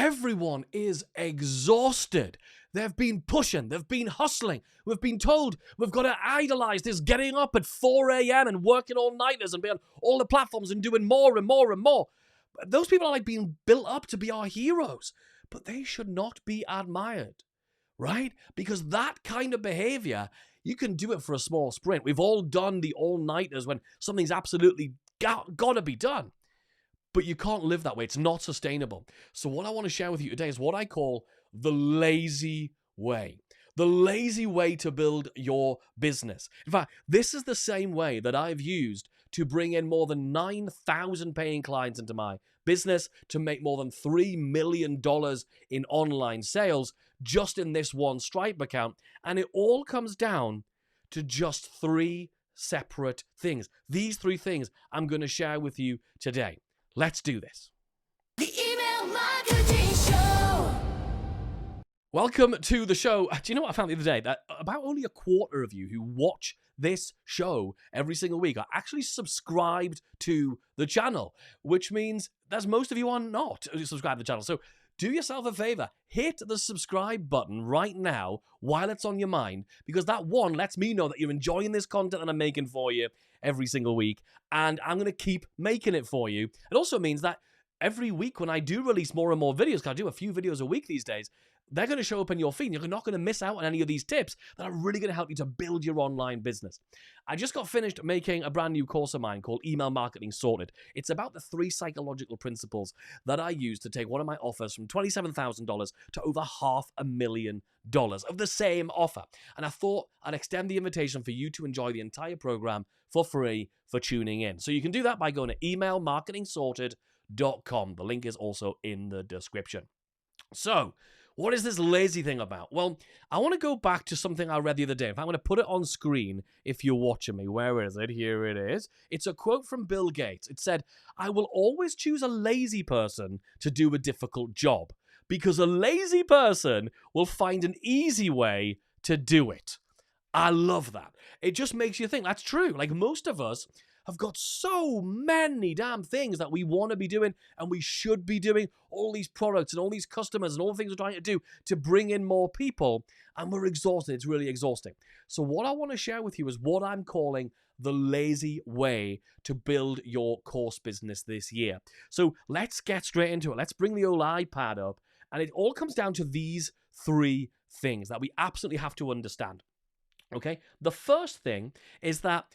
Everyone is exhausted. They've been pushing. They've been hustling. We've been told we've got to idolize this getting up at 4 a.m. and working all-nighters and be on all the platforms and doing more and more and more. Those people are like being built up to be our heroes, but they should not be admired, right? Because that kind of behavior, you can do it for a small sprint. We've all done the all-nighters when something's absolutely got to be done. But you can't live that way. It's not sustainable. So what I want to share with you today is what I call the lazy way. The lazy way to build your business. In fact, this is the same way that I've used to bring in more than 9,000 paying clients into my business, to make more than $3 million in online sales just in this one Stripe account. And it all comes down to just 3 separate things. These 3 things I'm going to share with you today. Let's do this. The Email Marketing Show. Welcome to the show. Do you know what I found the other day? That about only a quarter of you who watch this show every single week are actually subscribed to the channel, which means there's most of you are not subscribed to the channel. So do yourself a favor, hit the subscribe button right now while it's on your mind, because that one lets me know that you're enjoying this content that I'm making for you every single week, and I'm going to keep making it for you. It also means that every week when I do release more and more videos, because I do a few videos a week these days, they're going to show up in your feed. You're not going to miss out on any of these tips that are really going to help you to build your online business. I just got finished making a brand new course of mine called Email Marketing Sorted. It's about the 3 psychological principles that I use to take one of my offers from $27,000 to over $500,000 of the same offer. And I thought I'd extend the invitation for you to enjoy the entire program for free for tuning in. So you can do that by going to emailmarketingsorted.com. The link is also in the description. So, what is this lazy thing about? Well, I want to go back to something I read the other day. In fact, I'm going to put it on screen if you're watching me. Where is it? Here it is. It's a quote from Bill Gates. It said, "I will always choose a lazy person to do a difficult job, because a lazy person will find an easy way to do it." I love that. It just makes you think that's true. Like, most of us have got so many damn things that we want to be doing and we should be doing, all these products and all these customers and all the things we're trying to do to bring in more people, and we're exhausted. It's really exhausting. So what I want to share with you is what I'm calling the lazy way to build your course business this year. So let's get straight into it. Let's bring the old iPad up, and it all comes down to these 3 things that we absolutely have to understand. Okay? The first thing is that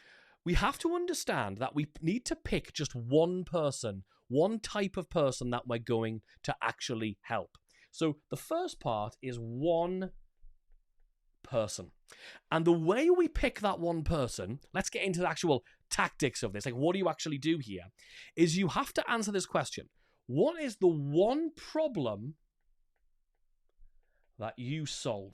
we have to understand that we need to pick just one person, one type of person that we're going to actually help. So the first part is one person. And the way we pick that one person, let's get into the actual tactics of this. Like, what do you actually do here? Is you have to answer this question. What is the one problem that you solve?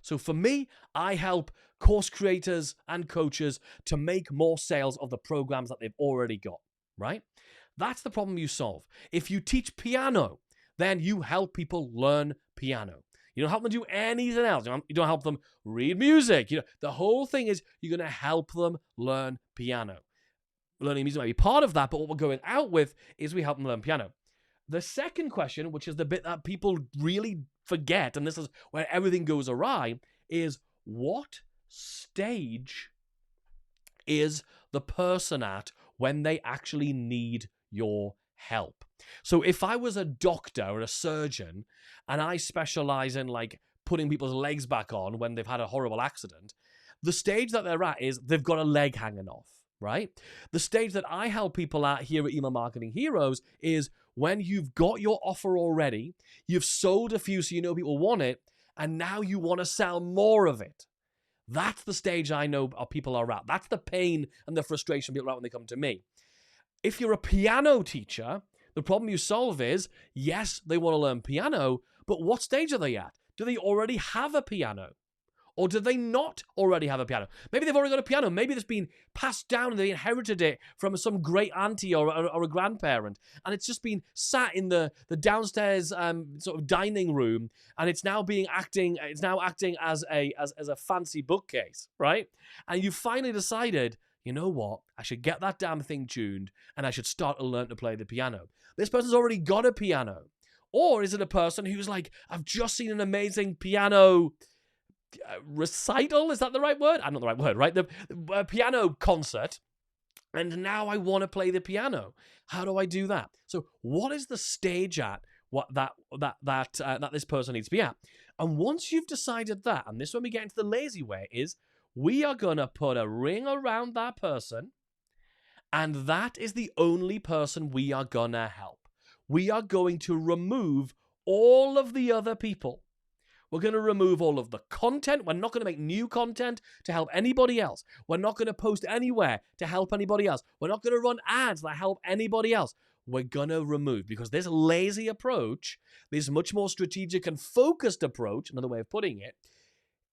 So for me, I help course creators and coaches to make more sales of the programs that they've already got, right? That's the problem you solve. If you teach piano, then you help people learn piano. You don't help them do anything else. You don't help them read music. The whole thing is you're going to help them learn piano. Learning music might be part of that, but what we're going out with is we help them learn piano. The second question, which is the bit that people really forget, and this is where everything goes awry, is what stage is the person at when they actually need your help? So if I was a doctor or a surgeon and I specialize in like putting people's legs back on when they've had a horrible accident, the stage that they're at is they've got a leg hanging off, right? The stage that I help people at here at Email Marketing Heroes is when you've got your offer already, you've sold a few so you know people want it, and now you want to sell more of it. That's the stage I know people are at. That's the pain and the frustration people are at when they come to me. If you're a piano teacher, the problem you solve is, yes, they want to learn piano, but what stage are they at? Do they already have a piano? Or do they not already have a piano? Maybe they've already got a piano. Maybe it's been passed down and they inherited it from some great auntie or a grandparent. And it's just been sat in the downstairs sort of dining room. And it's now acting as a fancy bookcase, right? And you finally decided, you know what? I should get that damn thing tuned and I should start to learn to play the piano. This person's already got a piano. Or is it a person who's like, I've just seen an amazing piano recital? Is that the right word? Not the right word, right? The piano concert. And now I want to play the piano. How do I do that? So what is the stage at what that this person needs to be at? And once you've decided that, and this is when we get into the lazy way, is we are going to put a ring around that person, and that is the only person we are going to help. We are going to remove all of the other people. We're going to remove all of the content. We're not going to make new content to help anybody else. We're not going to post anywhere to help anybody else. We're not going to run ads that help anybody else. We're going to remove, because this lazy approach, this much more strategic and focused approach, another way of putting it,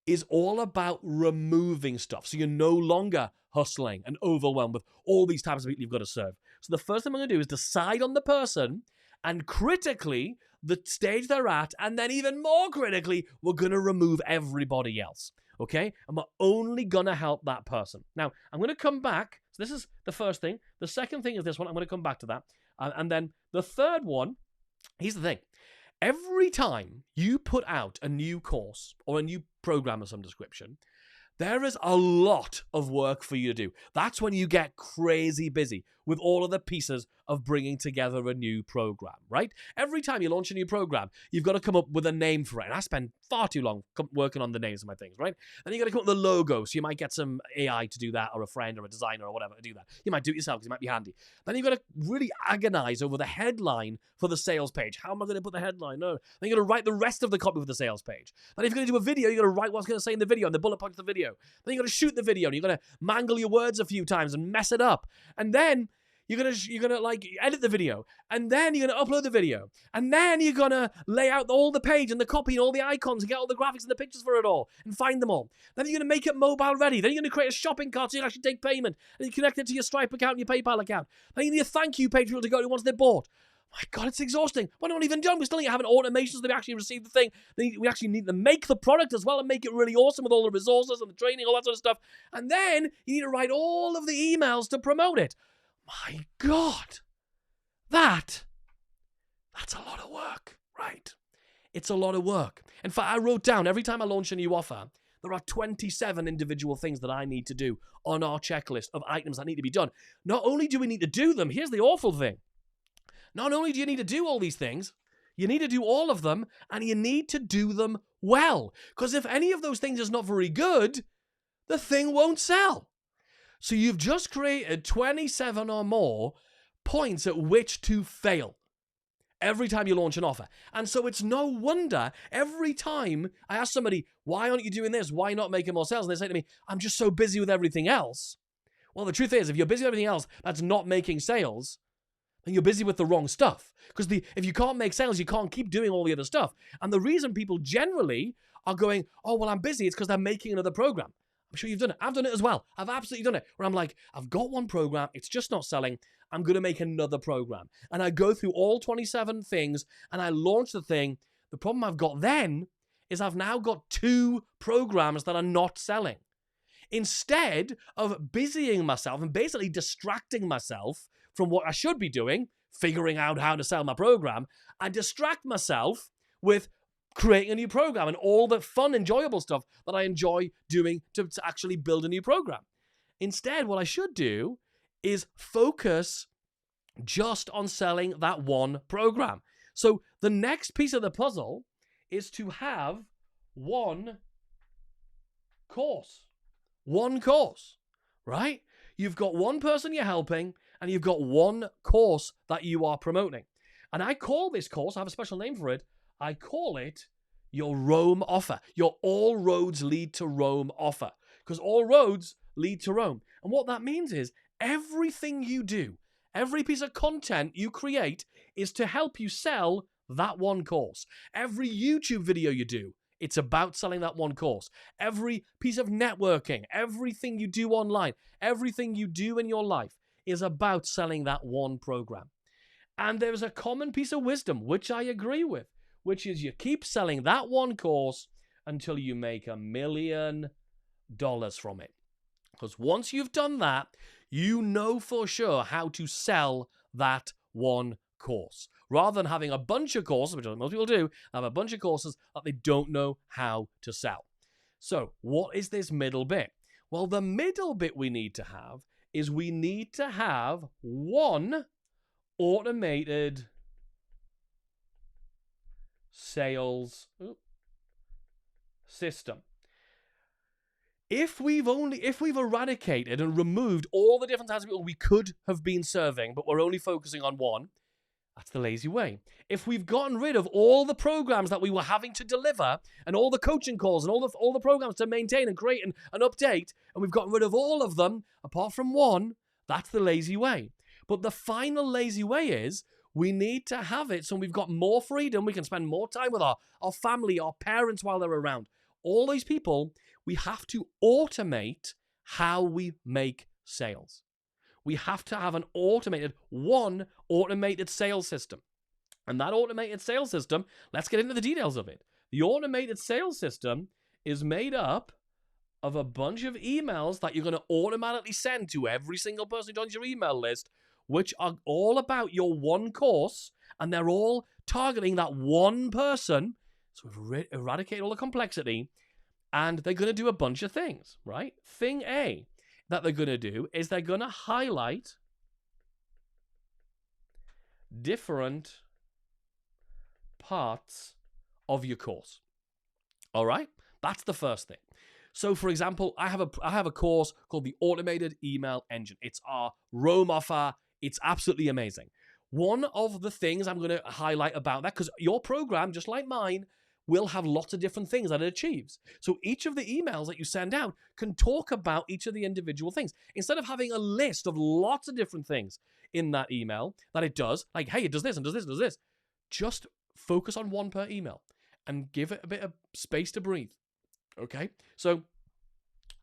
is all about removing stuff. So you're no longer hustling and overwhelmed with all these types of people you've got to serve. So the first thing I'm going to do is decide on the person, and critically, the stage they're at, and then even more critically, we're going to remove everybody else, okay? And we're only going to help that person. Now, I'm going to come back. So this is the first thing. The second thing is this one. I'm going to come back to that. And then the third one, here's the thing. Every time you put out a new course or a new program of some description, there is a lot of work for you to do. That's when you get crazy busy with all of the pieces of bringing together a new program, right? Every time you launch a new program, you've got to come up with a name for it. And I spend far too long working on the names of my things, right? Then you got to come up with a logo. So you might get some AI to do that, or a friend or a designer or whatever to do that. You might do it yourself because it might be handy. Then you've got to really agonize over the headline for the sales page. How am I going to put the headline? No. Then you've got to write the rest of the copy for the sales page. Then if you're going to do a video, you've got to write what's going to say in the video and the bullet points of the video. Then you've got to shoot the video, and you've got to mangle your words a few times and mess it up. And then you're gonna like edit the video, and then you're gonna upload the video, and then you're gonna lay out all the page and the copy and all the icons and get all the graphics and the pictures for it all and find them all. Then you're gonna make it mobile ready. Then you're gonna create a shopping cart so you can actually take payment, and you connect it to your Stripe account and your PayPal account. Then you need a thank you page for people to go to once they're bought. My God, it's exhausting. We're not even done. We still need to have an automation so they actually receive the thing. We actually need to make the product as well and make it really awesome with all the resources and the training, all that sort of stuff. And then you need to write all of the emails to promote it. My God, that's a lot of work, right? It's a lot of work. In fact, I wrote down every time I launch a new offer, there are 27 individual things that I need to do on our checklist of items that need to be done. Not only do we need to do them, here's the awful thing. Not only do you need to do all these things, you need to do all of them, and you need to do them well. Because if any of those things is not very good, the thing won't sell. So you've just created 27 or more points at which to fail every time you launch an offer. And so it's no wonder every time I ask somebody, why aren't you doing this? Why not making more sales? And they say to me, I'm just so busy with everything else. Well, the truth is, if you're busy with everything else that's not making sales, then you're busy with the wrong stuff. Because if you can't make sales, you can't keep doing all the other stuff. And the reason people generally are going, oh, well, I'm busy, it's because they're making another program. I'm sure you've done it. I've done it as well. I've absolutely done it. Where I'm like, I've got one program, it's just not selling. I'm going to make another program. And I go through all 27 things and I launch the thing. The problem I've got then is I've now got 2 programs that are not selling. Instead of busying myself and basically distracting myself from what I should be doing, figuring out how to sell my program, I distract myself with creating a new program and all the fun, enjoyable stuff that I enjoy doing to actually build a new program. Instead, what I should do is focus just on selling that one program. So the next piece of the puzzle is to have one course. One course, right? You've got one person you're helping, and you've got one course that you are promoting. And I call this course, I have a special name for it, I call it your Rome offer, your all roads lead to Rome offer, because all roads lead to Rome. And what that means is everything you do, every piece of content you create is to help you sell that one course. Every YouTube video you do, it's about selling that one course. Every piece of networking, everything you do online, everything you do in your life is about selling that one program. And there's a common piece of wisdom, which I agree with, which is you keep selling that one course until you make $1 million from it. Because once you've done that, you know for sure how to sell that one course. Rather than having a bunch of courses, which most people do, have a bunch of courses that they don't know how to sell. So what is this middle bit? Well, the middle bit we need to have is we need to have one automated sales system. If we've eradicated and removed all the different types of people we could have been serving, but we're only focusing on one, that's the lazy way. If we've gotten rid of all the programs that we were having to deliver and all the coaching calls and all the programs to maintain and create and update, and we've gotten rid of all of them apart from one, that's the lazy way. But the final lazy way is we need to have it so we've got more freedom. We can spend more time with our family, our parents while they're around. All these people, we have to automate how we make sales. We have to have one automated sales system. And that automated sales system, let's get into the details of it. The automated sales system is made up of a bunch of emails that you're going to automatically send to every single person who joins your email list, which are all about your one course, and they're all targeting that one person. So we've eradicated all the complexity, and they're going to do a bunch of things, right? Thing A that they're going to do is they're going to highlight different parts of your course. All right? That's the first thing. So, for example, I have a course called the Automated Email Engine. It's our Rome offer. It's absolutely amazing. One of the things I'm going to highlight about that, because your program, just like mine, will have lots of different things that it achieves. So each of the emails that you send out can talk about each of the individual things. Instead of having a list of lots of different things in that email that it does, like, hey, it does this and does this and does this, just focus on one per email and give it a bit of space to breathe. Okay? So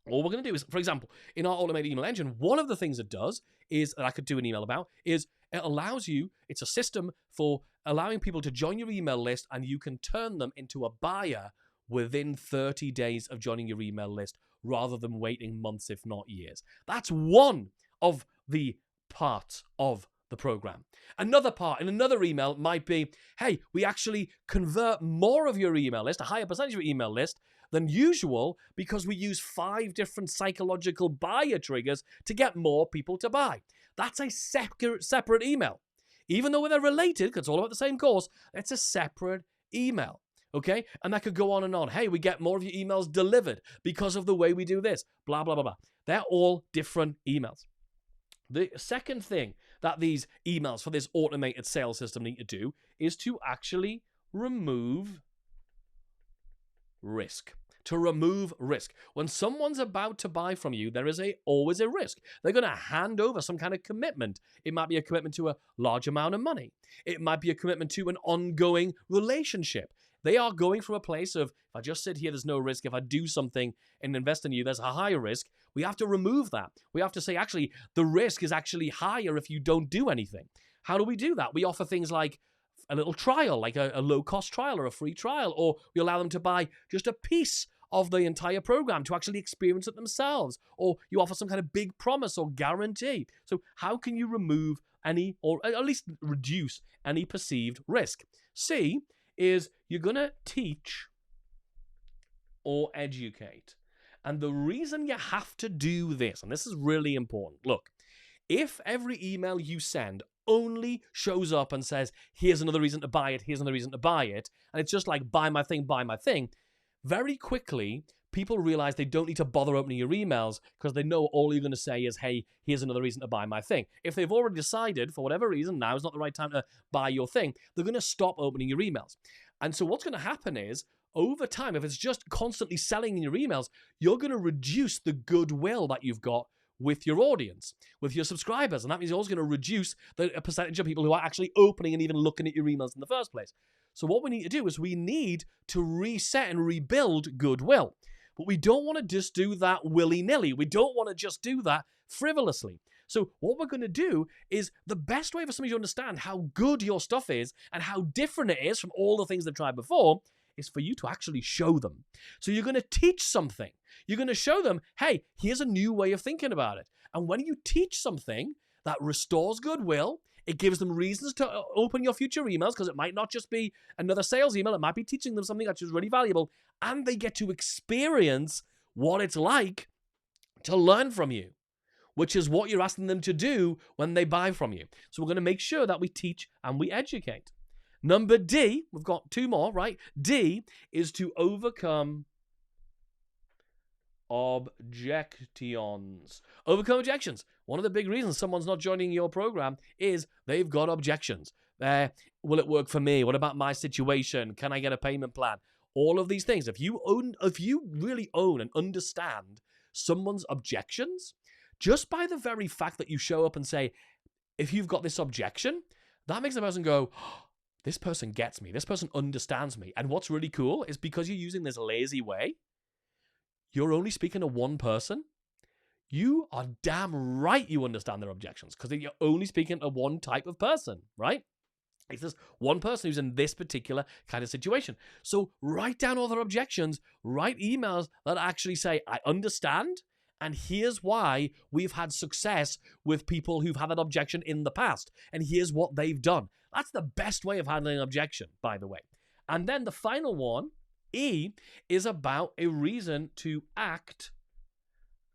all we're going to do is, for example, in our automated email engine, one of the things it does is, that I could do an email about, is it allows you, it's a system for allowing people to join your email list, and you can turn them into a buyer within 30 days of joining your email list rather than waiting months, if not years. That's one of the parts of the program. Another part in another email might be, hey, we actually convert more of your email list, a higher percentage of your email list than usual, because we use 5 different psychological buyer triggers to get more people to buy. That's a separate email. Even though they're related, because it's all about the same course, it's a separate email. Okay? And that could go on and on. Hey, we get more of your emails delivered because of the way we do this. Blah, blah, blah, blah. They're all different emails. The second thing that these emails for this automated sales system need to do is to actually remove risk. To remove risk. When someone's about to buy from you, there is always a risk. They're going to hand over some kind of commitment. It might be a commitment to a large amount of money. It might be a commitment to an ongoing relationship. They are going from a place of, if I just sit here, there's no risk. If I do something and invest in you, there's a higher risk. We have to remove that. We have to say, actually, the risk is actually higher if you don't do anything. How do we do that? We offer things like a little trial, like a low-cost trial or a free trial, or we allow them to buy just a piece of the entire program to actually experience it themselves, or you offer some kind of big promise or guarantee. So how can you remove any, or at least reduce any perceived risk? C is you're going to teach or educate. And the reason you have to do this, and this is really important, look, if every email you send only shows up and says, here's another reason to buy it, here's another reason to buy it, and it's just like, buy my thing, very quickly, people realize they don't need to bother opening your emails because they know all you're going to say is, hey, here's another reason to buy my thing. If they've already decided, for whatever reason, now is not the right time to buy your thing, they're going to stop opening your emails. And so what's going to happen is, over time, if it's just constantly selling in your emails, you're going to reduce the goodwill that you've got with your audience, with your subscribers. And that means you're also going to reduce the percentage of people who are actually opening and even looking at your emails in the first place. So what we need to do is we need to reset and rebuild goodwill. But we don't want to just do that willy-nilly. We don't want to just do that frivolously. So what we're going to do is the best way for somebody to understand how good your stuff is and how different it is from all the things they've tried before is for you to actually show them. So you're going to teach something. You're going to show them, hey, here's a new way of thinking about it. And when you teach something that restores goodwill, It gives them reasons to open your future emails because it might not just be another sales email. It might be teaching them something that's just really valuable. And they get to experience what it's like to learn from you, which is what you're asking them to do when they buy from you. So we're going to make sure that we teach and we educate. Number D, we've got 2 more, right? D is to overcome objections. Overcome objections. One of the big reasons someone's not joining your program is they've got objections. Will it work for me? What about my situation? Can I get a payment plan? All of these things. If you really own and understand someone's objections, just by the very fact that you show up and say, if you've got this objection, that makes the person go, oh, this person gets me. This person understands me. And what's really cool is because you're using this lazy way, you're only speaking to one person. You are damn right you understand their objections because you're only speaking to one type of person, right? It's this one person who's in this particular kind of situation. So write down all their objections, write emails that actually say, I understand, and here's why we've had success with people who've had that objection in the past, and here's what they've done. That's the best way of handling an objection, by the way. And then the final one, E, is about a reason to act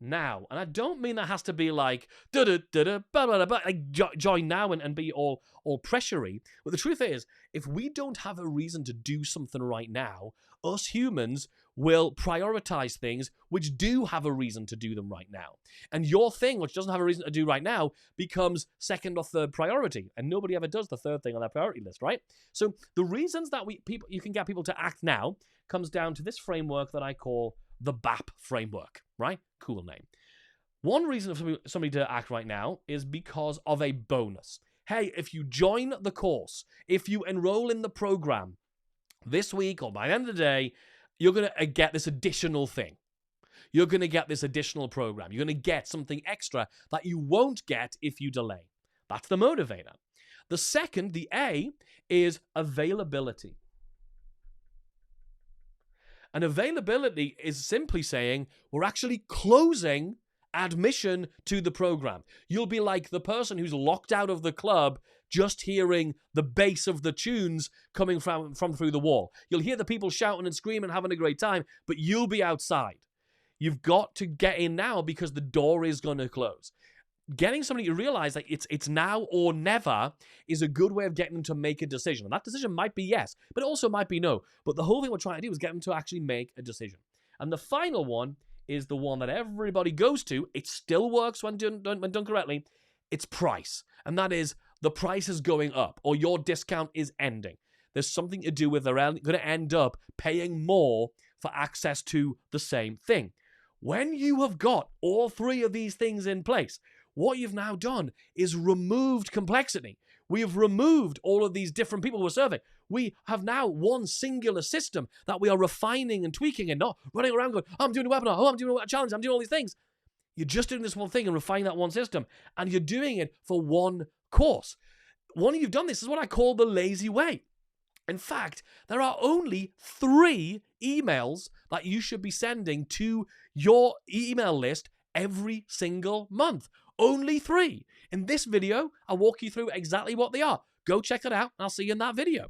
now. And I don't mean that has to be like like join now and be all pressury. But the truth is, if we don't have a reason to do something right now, us humans will prioritize things which do have a reason to do them right now. And your thing, which doesn't have a reason to do right now, becomes second or third priority. And nobody ever does the third thing on their priority list, right? So the reasons that you can get people to act now comes down to this framework that I call the BAP framework, right? Cool name. One reason for somebody to act right now is because of a bonus. Hey, if you join the course, if you enroll in the program this week or by the end of the day, you're going to get this additional thing. You're going to get this additional program. You're going to get something extra that you won't get if you delay. That's the motivator. The second, the A, is availability. And availability is simply saying we're actually closing admission to the program. You'll be like the person who's locked out of the club just hearing the bass of the tunes coming from through the wall. You'll hear the people shouting and screaming, having a great time, but you'll be outside. You've got to get in now because the door is going to close. Getting somebody to realize that it's now or never is a good way of getting them to make a decision. And that decision might be yes, but it also might be no. But the whole thing we're trying to do is get them to actually make a decision. And the final one is the one that everybody goes to. It still works when done correctly. It's price. And that is the price is going up or your discount is ending. There's something to do with they're going to end up paying more for access to the same thing. When you have got all 3 of these things in place, what you've now done is removed complexity. We have removed all of these different people we're serving. We have now one singular system that we are refining and tweaking and not running around going, oh, I'm doing a webinar, oh, I'm doing a challenge, I'm doing all these things. You're just doing this one thing and refining that one system, and you're doing it for one course. Once you've done this, is what I call the lazy way. In fact, there are only 3 emails that you should be sending to your email list every single month. Only 3. In this video, I'll walk you through exactly what they are. Go check it out, and I'll see you in that video.